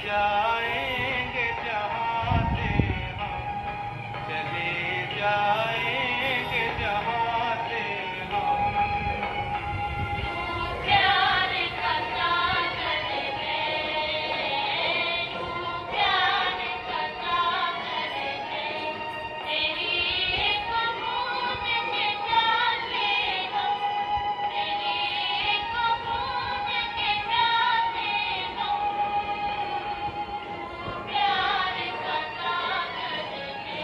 जाएंगे जहाँ से हम, चले जाएंगे जहाँ से हम। प्यार का सागर है, तू प्यार का सागर है, तेरी एक बूंद के प्यासे हम, तेरी एक बूंद के प्यासे हम, तू प्यार का सागर है।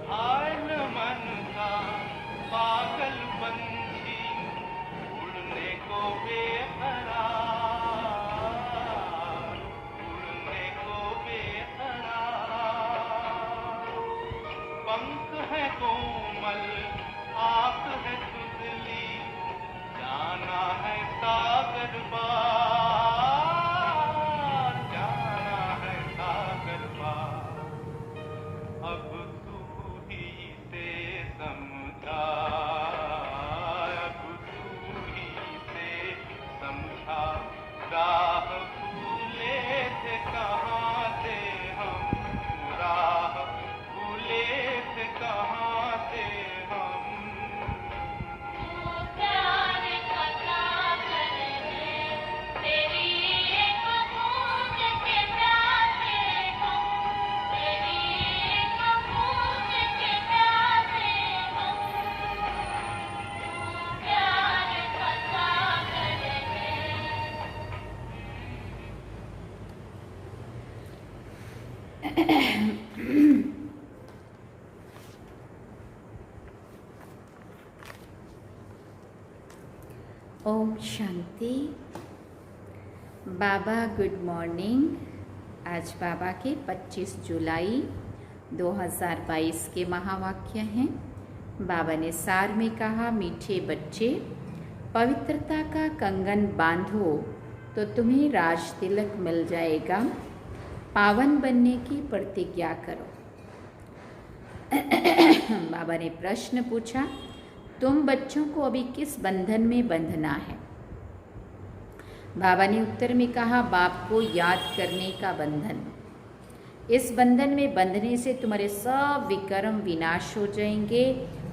हाय न मन का पागल पंछी, उड़ने को बेकरार, उड़ने को बेकरार। पंख है कोमल, आँख है सुतली, जाना है सागर पार, जाना है सागर पार। अब तू ही से समझा, अब तू ही से समझा, राह भूले थे कहाँ से हम, राह भूले थे कहाँ से हम। प्यार का सागर है, तेरी एक बूंद के प्यासे हम, तेरी एक बूंद के प्यासे हम, प्यार का सागर है। ओम शांति। बाबा गुड मॉर्निंग। आज बाबा के 25 जुलाई 2022 के महावाक्य हैं। बाबा ने सार में कहा, मीठे बच्चे, पवित्रता का कंगन बांधो तो तुम्हें राज तिलक मिल जाएगा। पावन बनने की प्रतिज्ञा करो। बाबा ने प्रश्न पूछा, तुम बच्चों को अभी किस बंधन में बंधना है? बाबा ने उत्तर में कहा, बाप को याद करने का बंधन। इस बंधन में बंधने से तुम्हारे सब विकर्म विनाश हो जाएंगे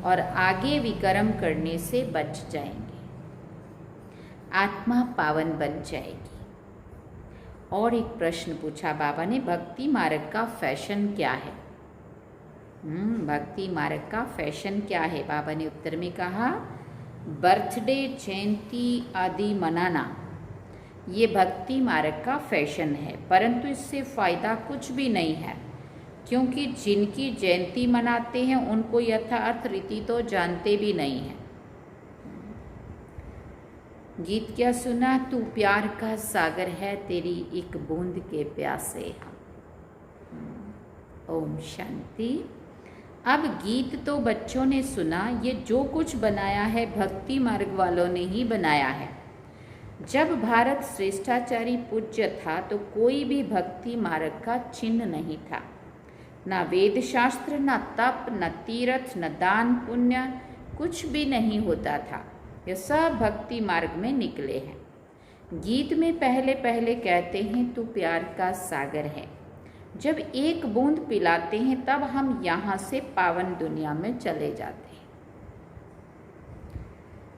और आगे विकर्म करने से बच जाएंगे। आत्मा पावन बन जाएगी। और एक प्रश्न पूछा बाबा ने, भक्ति मार्ग का फैशन क्या है? भक्ति मार्ग का फैशन क्या है? बाबा ने उत्तर में कहा, बर्थडे, जयंती आदि मनाना ये भक्ति मार्ग का फैशन है, परंतु इससे फ़ायदा कुछ भी नहीं है, क्योंकि जिनकी जयंती मनाते हैं उनको यथार्थ रीति तो जानते भी नहीं हैं। गीत क्या सुना? तू प्यार का सागर है, तेरी एक बूंद के प्यासे हम। ओम शांति। अब गीत तो बच्चों ने सुना, ये जो कुछ बनाया है भक्ति मार्ग वालों ने ही बनाया है। जब भारत श्रेष्ठाचारी पूज्य था तो कोई भी भक्ति मार्ग का चिन्ह नहीं था। न वेद शास्त्र, न तप, न तीर्थ, न दान पुण्य, कुछ भी नहीं होता था। ये सब भक्ति मार्ग में निकले हैं। गीत में पहले पहले कहते हैं, तू प्यार का सागर है। जब एक बूंद पिलाते हैं तब हम यहाँ से पावन दुनिया में चले जाते हैं,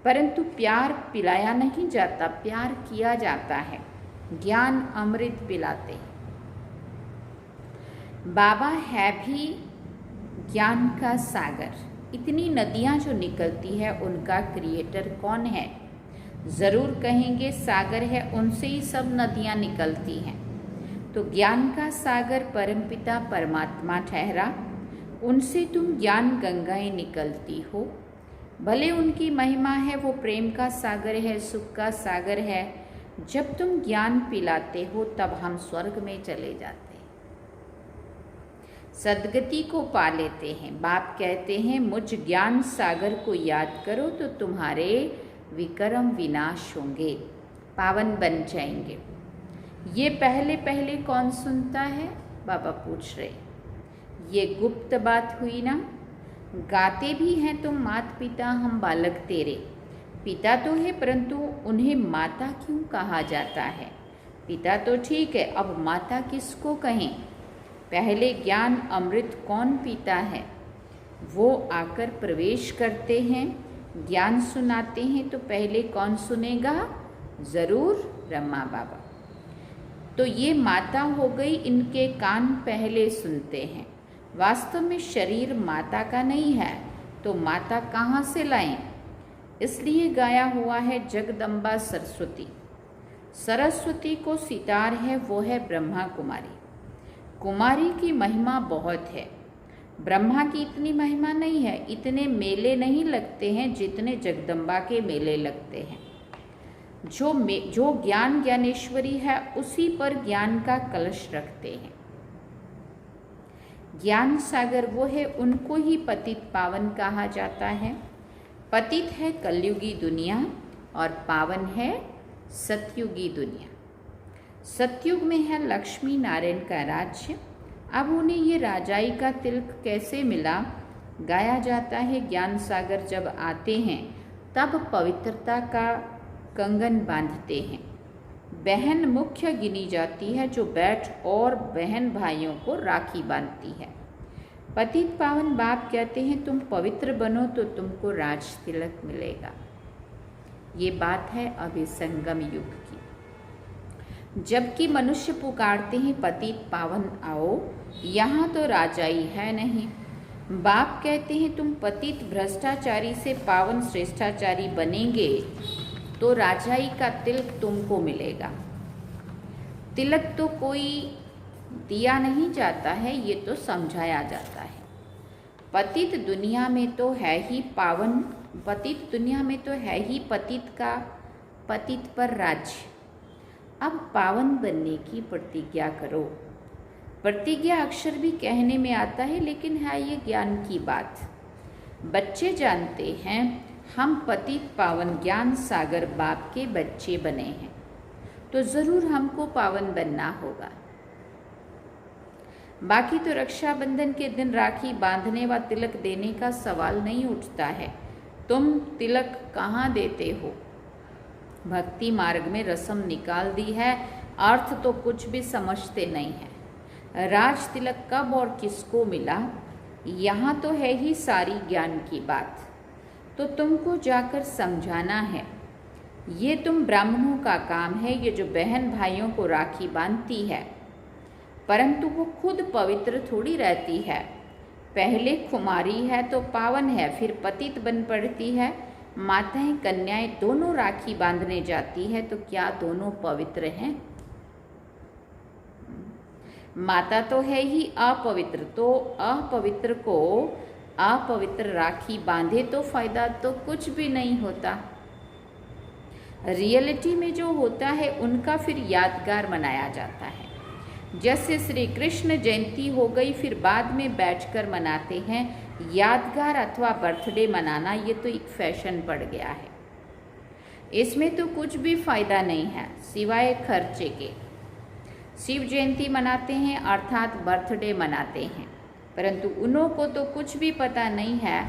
परंतु प्यार पिलाया नहीं जाता, प्यार किया जाता है। ज्ञान अमृत पिलाते हैं। बाबा है भी ज्ञान का सागर। इतनी नदियाँ जो निकलती है उनका क्रिएटर कौन है? ज़रूर कहेंगे सागर है, उनसे ही सब नदियाँ निकलती हैं। तो ज्ञान का सागर परमपिता परमात्मा ठहरा, उनसे तुम ज्ञान गंगाएं निकलती हो। भले उनकी महिमा है, वो प्रेम का सागर है, सुख का सागर है। जब तुम ज्ञान पिलाते हो तब हम स्वर्ग में चले जाते हैं, सद्गति को पा लेते हैं। बाप कहते हैं, मुझ ज्ञान सागर को याद करो तो तुम्हारे विकर्म विनाश होंगे, पावन बन जाएंगे। ये पहले पहले कौन सुनता है? बाबा पूछ रहे। ये गुप्त बात हुई ना। गाते भी हैं तुम मात पिता हम बालक तेरे। पिता तो है परंतु उन्हें माता क्यों कहा जाता है? पिता तो ठीक है, अब माता किसको कहें? पहले ज्ञान अमृत कौन पीता है? वो आकर प्रवेश करते हैं, ज्ञान सुनाते हैं, तो पहले कौन सुनेगा? ज़रूर ब्रह्मा बाबा। तो ये माता हो गई, इनके कान पहले सुनते हैं। वास्तव में शरीर माता का नहीं है, तो माता कहाँ से लाएं? इसलिए गाया हुआ है जगदम्बा सरस्वती। सरस्वती को सितार है, वो है ब्रह्मा कुमारी। कुमारी की महिमा बहुत है, ब्रह्मा की इतनी महिमा नहीं है। इतने मेले नहीं लगते हैं जितने जगदम्बा के मेले लगते हैं। जो ज्ञान ज्ञानेश्वरी है उसी पर ज्ञान का कलश रखते हैं। ज्ञान सागर वो है, उनको ही पतित पावन कहा जाता है। पतित है कलयुगी दुनिया और पावन है सतयुगी दुनिया। सतयुग में है लक्ष्मी नारायण का राज्य। अब उन्हें ये राजाई का तिलक कैसे मिला? गाया जाता है ज्ञान सागर जब आते हैं तब पवित्रता का कंगन बांधते हैं। बहन मुख्य गिनी जाती है जो बैठ और बहन भाइयों को राखी बांधती है। पतित पावन बाप कहते हैं तुम पवित्र बनो तो तुमको राज तिलक मिलेगा। ये बात है अभी संगम युग की। जबकि मनुष्य पुकारते हैं पतित पावन आओ, यहाँ तो राजाई है नहीं। बाप कहते हैं तुम पतित भ्रष्टाचारी से पावन श्रेष्ठाचारी बनेंगे तो राजाई का तिलक तुमको मिलेगा। तिलक तो कोई दिया नहीं जाता है, ये तो समझाया जाता है। पतित दुनिया में तो है ही पावन, पतित दुनिया में तो है ही पतित का पतित पर राज्य। अब पावन बनने की प्रतिज्ञा करो। प्रतिज्ञा अक्षर भी कहने में आता है, लेकिन है ये ज्ञान की बात। बच्चे जानते हैं हम पतित पावन ज्ञान सागर बाप के बच्चे बने हैं, तो ज़रूर हमको पावन बनना होगा। बाकी तो रक्षाबंधन के दिन राखी बांधने व तिलक देने का सवाल नहीं उठता है। तुम तिलक कहाँ देते हो? भक्ति मार्ग में रस्म निकाल दी है, अर्थ तो कुछ भी समझते नहीं है। राज तिलक कब और किसको मिला, यहाँ तो है ही सारी ज्ञान की बात। तो तुमको जाकर समझाना है। ये तुम ब्राह्मणों का काम है, ये जो बहन भाइयों को राखी बांधती है, परंतु वो खुद पवित्र थोड़ी रहती है। पहले कुमारी है तो पावन है, फिर पतित बन पड़ती है। माताएं कन्याएं दोनों राखी बांधने जाती है, तो क्या दोनों पवित्र हैं? माता तो है ही अपवित्र, तो अपवित्र को अपवित्र राखी बांधे तो फायदा तो कुछ भी नहीं होता। रियलिटी में जो होता है उनका फिर यादगार मनाया जाता है। जैसे श्री कृष्ण जयंती हो गई, फिर बाद में बैठकर मनाते हैं। यादगार अथवा बर्थडे मनाना ये तो एक फैशन पड़ गया है। इसमें तो कुछ भी फायदा नहीं है सिवाय खर्चे के। शिव जयंती मनाते हैं अर्थात बर्थडे मनाते हैं, परंतु उन्हों को तो कुछ भी पता नहीं है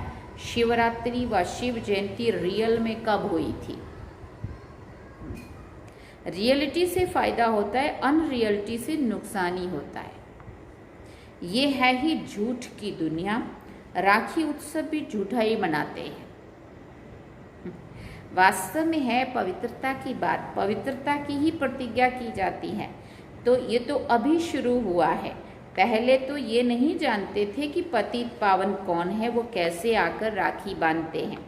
शिवरात्रि व शिव जयंती रियल में कब हुई थी। रियलिटी से फायदा होता है, अनरियलिटी से नुकसान ही होता है। ये है ही झूठ की दुनिया। राखी उत्सव भी झूठा ही मनाते हैं। वास्तव में है पवित्रता की बात, पवित्रता की ही प्रतिज्ञा की जाती है। तो ये तो अभी शुरू हुआ है। पहले तो ये नहीं जानते थे कि पतित पावन कौन है, वो कैसे आकर राखी बांधते हैं।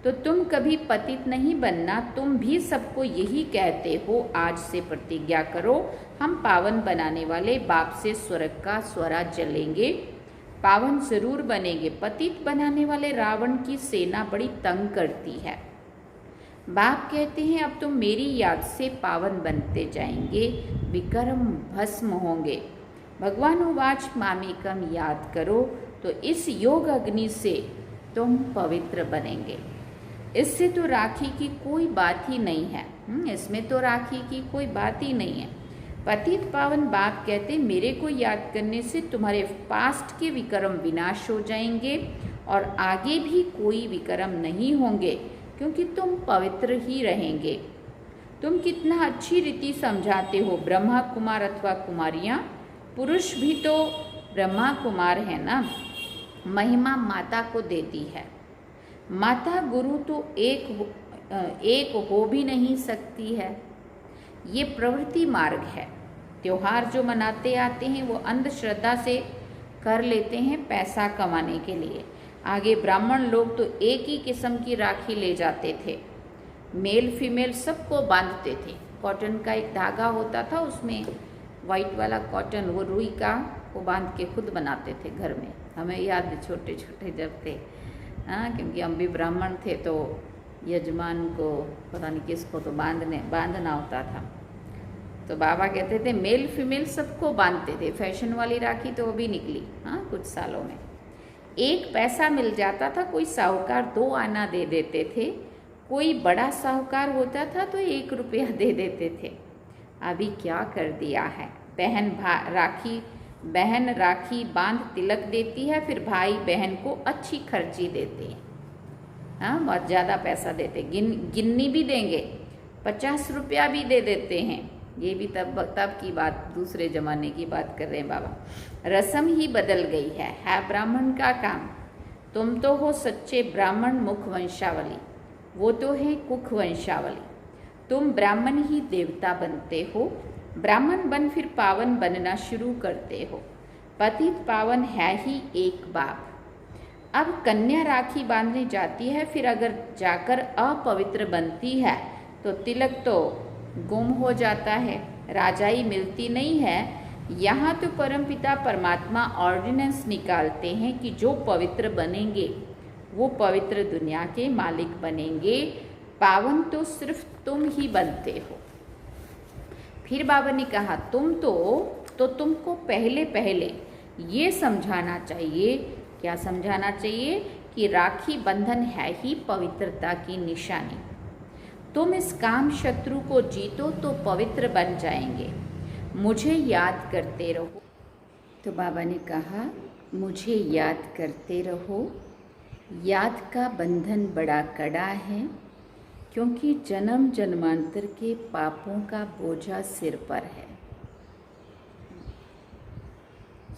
तो तुम कभी पतित नहीं बनना, तुम भी सबको यही कहते हो। आज से प्रतिज्ञा करो, हम पावन बनाने वाले बाप से स्वर्ग का स्वराज जलेंगे, पावन जरूर बनेंगे। पतित बनाने वाले रावण की सेना बड़ी तंग करती है। बाप कहते हैं अब तुम मेरी याद से पावन बनते जाएंगे, विकर्म भस्म होंगे। भगवान उवाच मामेकम याद करो, तो इस योग अग्नि से तुम पवित्र बनेंगे। इससे तो राखी की कोई बात ही नहीं है। इसमें तो राखी की कोई बात ही नहीं है। पतित पावन बाप कहते, मेरे को याद करने से तुम्हारे पास्ट के विक्रम विनाश हो जाएंगे और आगे भी कोई विक्रम नहीं होंगे, क्योंकि तुम पवित्र ही रहेंगे। तुम कितना अच्छी रीति समझाते हो। ब्रह्मा कुमार अथवा कुमारियाँ, पुरुष भी तो ब्रह्मा कुमार है ना। महिमा माता को देती है। माता गुरु तो एक हो भी नहीं सकती है। ये प्रवृत्ति मार्ग है। त्योहार जो मनाते आते हैं वो अंधश्रद्धा से कर लेते हैं पैसा कमाने के लिए। आगे ब्राह्मण लोग तो एक ही किस्म की राखी ले जाते थे, मेल फीमेल सबको बांधते थे। कॉटन का एक धागा होता था, उसमें वाइट वाला कॉटन, वो रुई का, वो बांध के खुद बनाते थे घर में। हमें याद है छोटे छोटे जब थे, हाँ, क्योंकि हम भी ब्राह्मण थे तो यजमान को पता नहीं किसको तो बांधना होता था। तो बाबा कहते थे मेल फीमेल सबको बांधते थे। फैशन वाली राखी तो अभी निकली, हाँ, कुछ सालों में। एक पैसा मिल जाता था, कोई साहूकार 2 आना दे देते थे, कोई बड़ा साहूकार होता था तो 1 रुपया दे देते थे। अभी क्या कर दिया है, बहन राखी बांध तिलक देती है, फिर भाई बहन को अच्छी खर्ची देते हैं, हाँ, बहुत ज़्यादा पैसा देते, गिन्नी भी देंगे, 50 रुपया भी दे देते हैं। ये भी तब की बात, दूसरे ज़माने की बात कर रहे हैं बाबा। रस्म ही बदल गई है ब्राह्मण का काम। तुम तो हो सच्चे ब्राह्मण मुख वंशावली, वो तो है कुख वंशावली। तुम ब्राह्मण ही देवता बनते हो, ब्राह्मण बन फिर पावन बनना शुरू करते हो। पतित पावन है ही एक बाप। अब कन्या राखी बांधने जाती है, फिर अगर जाकर अपवित्र बनती है तो तिलक तो गुम हो जाता है, राजाई मिलती नहीं है। यहाँ तो परमपिता परमात्मा ऑर्डिनेंस निकालते हैं कि जो पवित्र बनेंगे वो पवित्र दुनिया के मालिक बनेंगे। पावन तो सिर्फ तुम ही बनते हो। फिर बाबा ने कहा तुमको पहले ये समझाना चाहिए। क्या समझाना चाहिए? कि राखी बंधन है ही पवित्रता की निशानी। तुम इस काम शत्रु को जीतो तो पवित्र बन जाएंगे। मुझे याद करते रहो। तो बाबा ने कहा मुझे याद करते रहो। याद का बंधन बड़ा कड़ा है, क्योंकि जन्म जन्मांतर के पापों का बोझा सिर पर है।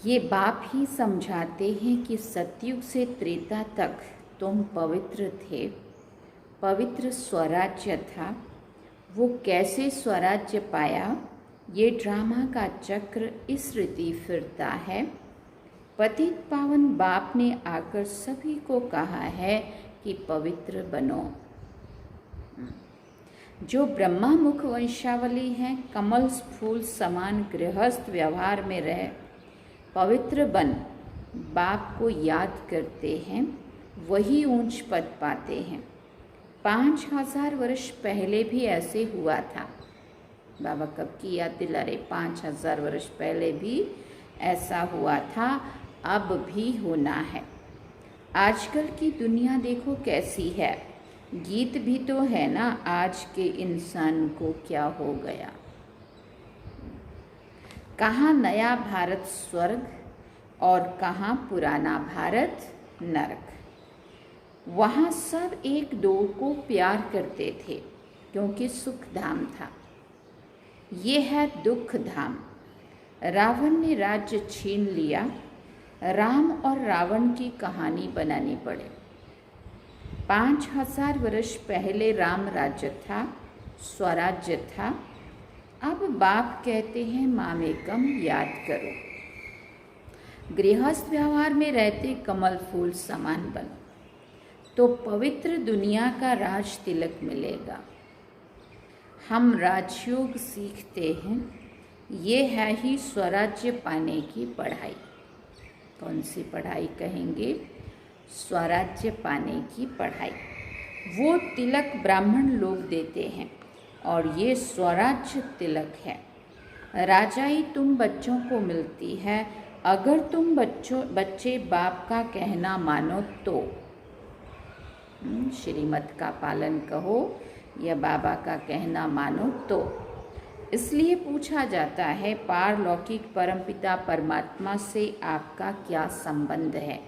ये बाप ही समझाते हैं कि सतयुग से त्रेता तक तुम पवित्र थे, पवित्र स्वराज्य था। वो कैसे स्वराज्य पाया, ये ड्रामा का चक्र इस रीति फिरता है। पतित पावन बाप ने आकर सभी को कहा है कि पवित्र बनो। जो ब्रह्मा मुख वंशावली हैं, कमल फूल समान गृहस्थ व्यवहार में रह पवित्र बन बाप को याद करते हैं, वही ऊंच पद पाते हैं। 5000 वर्ष पहले भी ऐसे हुआ था। बाबा कब की याद दिला रहे? 5000 वर्ष पहले भी ऐसा हुआ था, अब भी होना है। आजकल की दुनिया देखो कैसी है। गीत भी तो है ना, आज के इंसान को क्या हो गया। कहाँ नया भारत स्वर्ग और कहाँ पुराना भारत नरक। वहाँ सब एक दो को प्यार करते थे, क्योंकि सुख धाम था। ये है दुख धाम। रावण ने राज्य छीन लिया, राम और रावण की कहानी बनानी पड़े। 5000 वर्ष पहले राम राज्य था, स्वराज्य था। अब बाप कहते हैं मामेकम याद करो। गृहस्थ व्यवहार में रहते कमल फूल समान बनो, तो पवित्र दुनिया का राज तिलक मिलेगा। हम राजयोग सीखते हैं, ये है ही स्वराज्य पाने की पढ़ाई। कौन सी पढ़ाई कहेंगे? स्वराज्य पाने की पढ़ाई। वो तिलक ब्राह्मण लोग देते हैं और ये स्वराज्य तिलक है। राजाई तुम बच्चों को मिलती है, अगर तुम बच्चे बाप का कहना मानो तो। श्रीमत का पालन कहो या बाबा का कहना मानो। तो इसलिए पूछा जाता है, पारलौकिक परमपिता परमात्मा से आपका क्या संबंध है।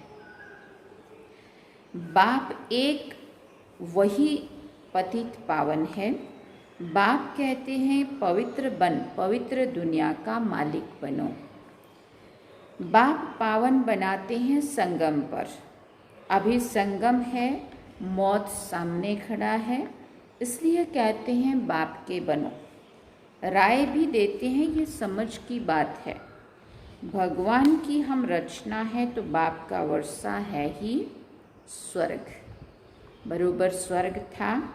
बाप एक वही पतित पावन है। बाप कहते हैं पवित्र बन, पवित्र दुनिया का मालिक बनो। बाप पावन बनाते हैं संगम पर। अभी संगम है, मौत सामने खड़ा है, इसलिए कहते हैं बाप के बनो। राय भी देते हैं, ये समझ की बात है। भगवान की हम रचना है तो बाप का वर्षा है ही स्वर्ग, बरोबर स्वर्ग था।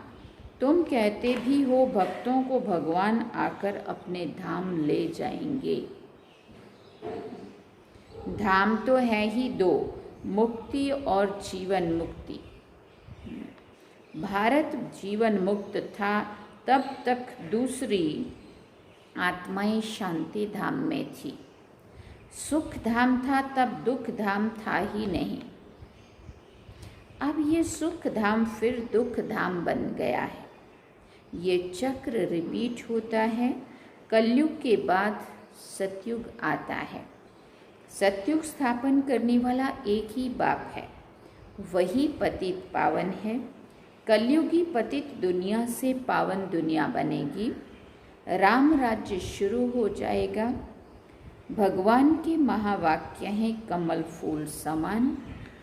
तुम कहते भी हो भक्तों को भगवान आकर अपने धाम ले जाएंगे। धाम तो है ही दो, मुक्ति और जीवन मुक्ति। भारत जीवन मुक्त था तब तक दूसरी आत्माएं शांति धाम में थी। सुख धाम था तब दुख धाम था ही नहीं। अब ये सुख धाम फिर दुख धाम बन गया है। ये चक्र रिपीट होता है। कलयुग के बाद सतयुग आता है। सतयुग स्थापन करने वाला एक ही बाप है, वही पतित पावन है। कलयुगी पतित दुनिया से पावन दुनिया बनेगी। राम राज्य शुरू हो जाएगा। भगवान के महावाक्य हैं, कमल फूल समान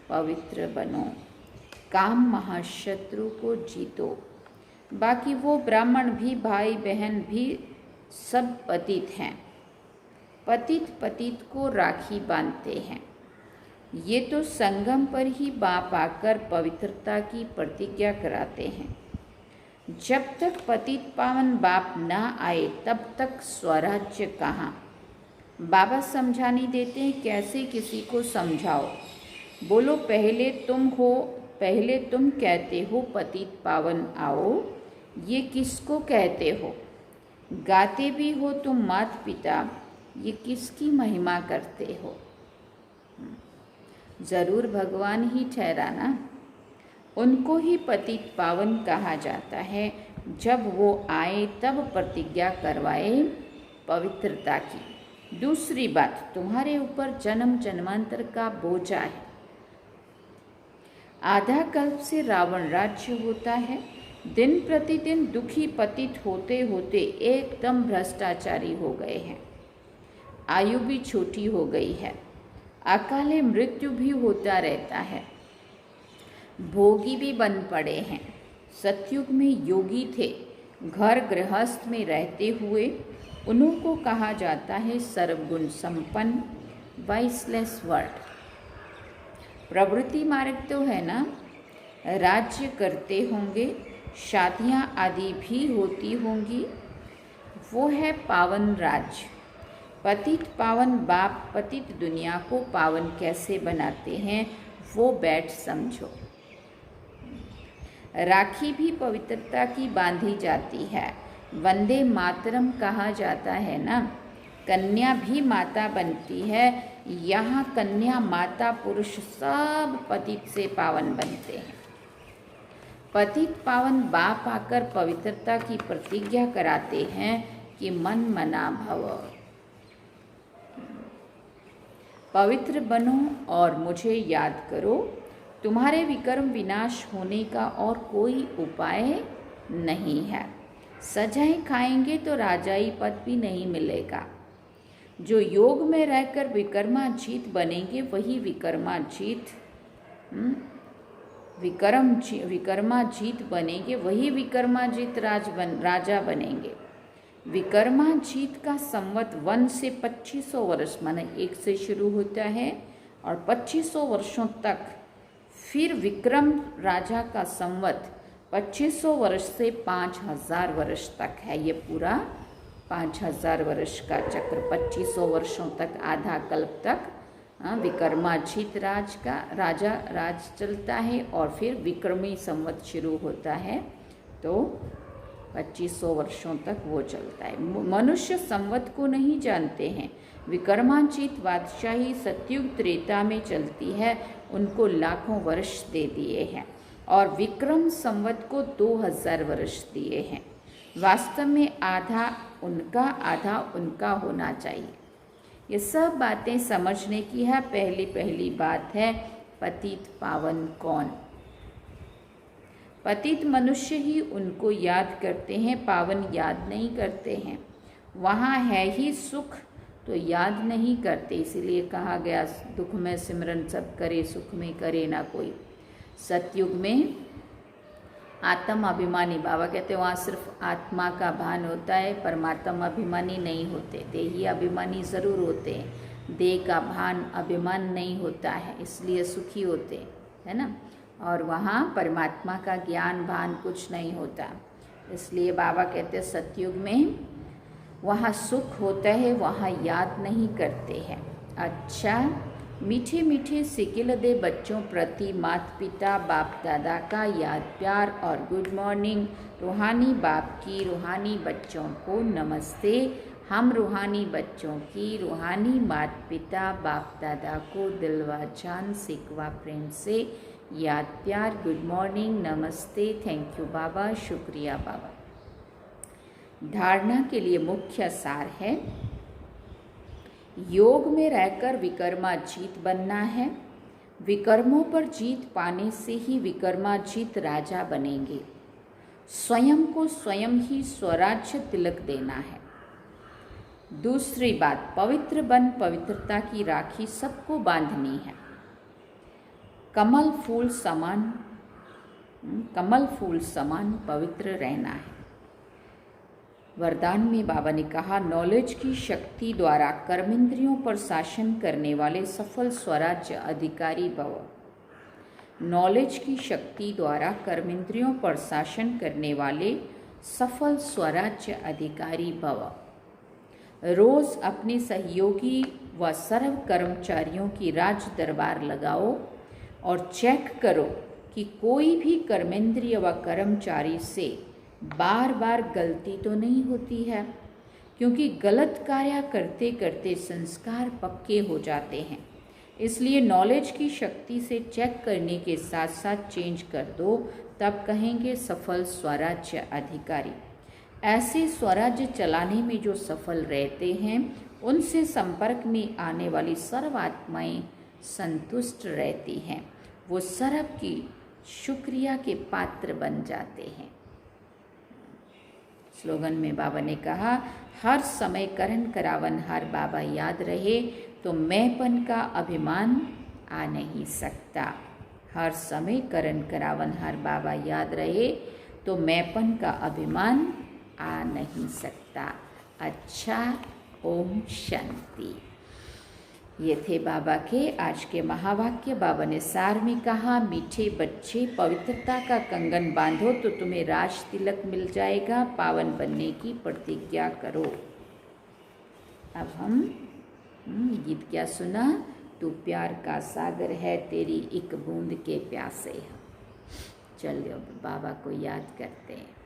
पवित्र बनो, काम महाशत्रु को जीतो। बाकी वो ब्राह्मण भी, भाई बहन भी सब पतित हैं। पतित पतित को राखी बांधते हैं। ये तो संगम पर ही बाप आकर पवित्रता की प्रतिज्ञा कराते हैं। जब तक पतित पावन बाप ना आए तब तक स्वराज्य कहाँ। बाबा समझाने देते हैं, कैसे किसी को समझाओ। बोलो पहले तुम हो, पहले तुम कहते हो पतित पावन आओ, ये किसको कहते हो। गाते भी हो तुम माता पिता, ये किसकी महिमा करते हो। जरूर भगवान ही ठहराना। उनको ही पतित पावन कहा जाता है। जब वो आए तब प्रतिज्ञा करवाए पवित्रता की। दूसरी बात, तुम्हारे ऊपर जन्म जन्मांतर का बोझा है। आधा कल्प से रावण राज्य होता है। दिन प्रतिदिन दुखी पतित होते होते एकदम भ्रष्टाचारी हो गए हैं। आयु भी छोटी हो गई है। अकाले मृत्यु भी होता रहता है। भोगी भी बन पड़े हैं। सतयुग में योगी थे, घर गृहस्थ में रहते हुए उन्हों को कहा जाता है सर्वगुण संपन्न, वाइसलेस वर्ड। प्रवृत्ति मार्ग तो है ना, राज्य करते होंगे, शादियाँ आदि भी होती होंगी, वो है पावन राज्य। पतित पावन बाप पतित दुनिया को पावन कैसे बनाते हैं वो बैठ समझो। राखी भी पवित्रता की बांधी जाती है। वंदे मातरम कहा जाता है ना। कन्या भी माता बनती है। यहाँ कन्या माता पुरुष सब पतित से पावन बनते हैं। पतित पावन बाप आकर पवित्रता की प्रतिज्ञा कराते हैं कि मन मना भव, पवित्र बनो और मुझे याद करो। तुम्हारे विकर्म विनाश होने का और कोई उपाय नहीं है। सजाएं खाएंगे तो राजाई पद भी नहीं मिलेगा। जो योग में रहकर विकर्माजीत बनेंगे वही विकर्माजीत बनेंगे, वही विकर्माजीत राजा बनेंगे। विकर्माजीत का संवत 1 से 2500 वर्ष माने 1 से शुरू होता है और 2500 वर्षों तक। फिर विक्रम राजा का संवत 2500 वर्ष से 5000 वर्ष तक है। ये पूरा 5000 वर्ष का चक्र 2500 वर्षों तक, आधा कल्प तक विक्रमाजीत राजा राज चलता है और फिर विक्रमी संवत शुरू होता है तो 2500 वर्षों तक वो चलता है। मनुष्य संवत को नहीं जानते हैं। विक्रमाजीत बादशाही सतयुग त्रेता में चलती है, उनको लाखों वर्ष दे दिए हैं और विक्रम संवत को 2000 वर्ष दिए हैं। वास्तव में आधा उनका होना चाहिए। ये सब बातें समझने की है। पहली बात है पतित पावन कौन। पतित मनुष्य ही उनको याद करते हैं, पावन याद नहीं करते हैं। वहाँ है ही सुख तो याद नहीं करते। इसीलिए कहा गया दुख में सिमरन सब करे, सुख में करे ना कोई। सतयुग में आत्म अभिमानी, बाबा कहते हैं वहाँ सिर्फ आत्मा का भान होता है, परमात्मा अभिमानी नहीं होते। देही अभिमानी ज़रूर होते हैं, देह का भान अभिमान नहीं होता है, इसलिए सुखी होते हैं, है ना। और वहाँ परमात्मा का ज्ञान भान कुछ नहीं होता। इसलिए बाबा कहते हैं सतयुग में वहाँ सुख होता है, वहाँ याद नहीं करते हैं। अच्छा, मीठे मीठे सिकिल दे बच्चों प्रति माता पिता बाप दादा का याद प्यार और गुड मॉर्निंग। रूहानी बाप की रूहानी बच्चों को नमस्ते। हम रूहानी बच्चों की रूहानी माता पिता बाप दादा को दिलवा जान सिकवा प्रेम से याद प्यार, गुड मॉर्निंग, नमस्ते, थैंक यू बाबा, शुक्रिया बाबा। धारणा के लिए मुख्य सार है योग में रहकर विकर्माजीत बनना है। विकर्मों पर जीत पाने से ही विकर्माजीत राजा बनेंगे। स्वयं को स्वयं ही स्वराज्य तिलक देना है। दूसरी बात, पवित्र बन पवित्रता की राखी सबको बांधनी है। कमल फूल समान पवित्र रहना है। वरदान में बाबा ने कहा नॉलेज की शक्ति द्वारा कर्मेंद्रियों पर शासन करने वाले सफल स्वराज्य अधिकारी भव। नॉलेज की शक्ति द्वारा कर्मेंद्रियों पर शासन करने वाले सफल स्वराज्य अधिकारी भव। रोज अपने सहयोगी व सर्व कर्मचारियों की राज दरबार लगाओ और चेक करो कि कोई भी कर्मेंद्रिय व कर्मचारी से बार बार गलती तो नहीं होती है, क्योंकि गलत कार्य करते करते संस्कार पक्के हो जाते हैं। इसलिए नॉलेज की शक्ति से चेक करने के साथ साथ चेंज कर दो, तब कहेंगे सफल स्वराज्य अधिकारी। ऐसे स्वराज्य चलाने में जो सफल रहते हैं उनसे संपर्क में आने वाली सर्व आत्माएं संतुष्ट रहती हैं, वो सर्व की शुक्रिया के पात्र बन जाते हैं। स्लोगन में बाबा ने कहा हर समय करण करावन हर बाबा याद रहे तो मैंपन का अभिमान आ नहीं सकता। हर समय करण करावन हर बाबा याद रहे तो मैंपन का अभिमान आ नहीं सकता। अच्छा, ओम शांति। ये थे बाबा के आज के महावाक्य। बाबा ने सार में कहा मीठे बच्चे पवित्रता का कंगन बांधो तो तुम्हें राज तिलक मिल जाएगा। पावन बनने की प्रतिज्ञा करो। अब हम गीत क्या सुना? तू प्यार का सागर है तेरी एक बूंद के प्यासे। चलो बाबा को याद करते हैं।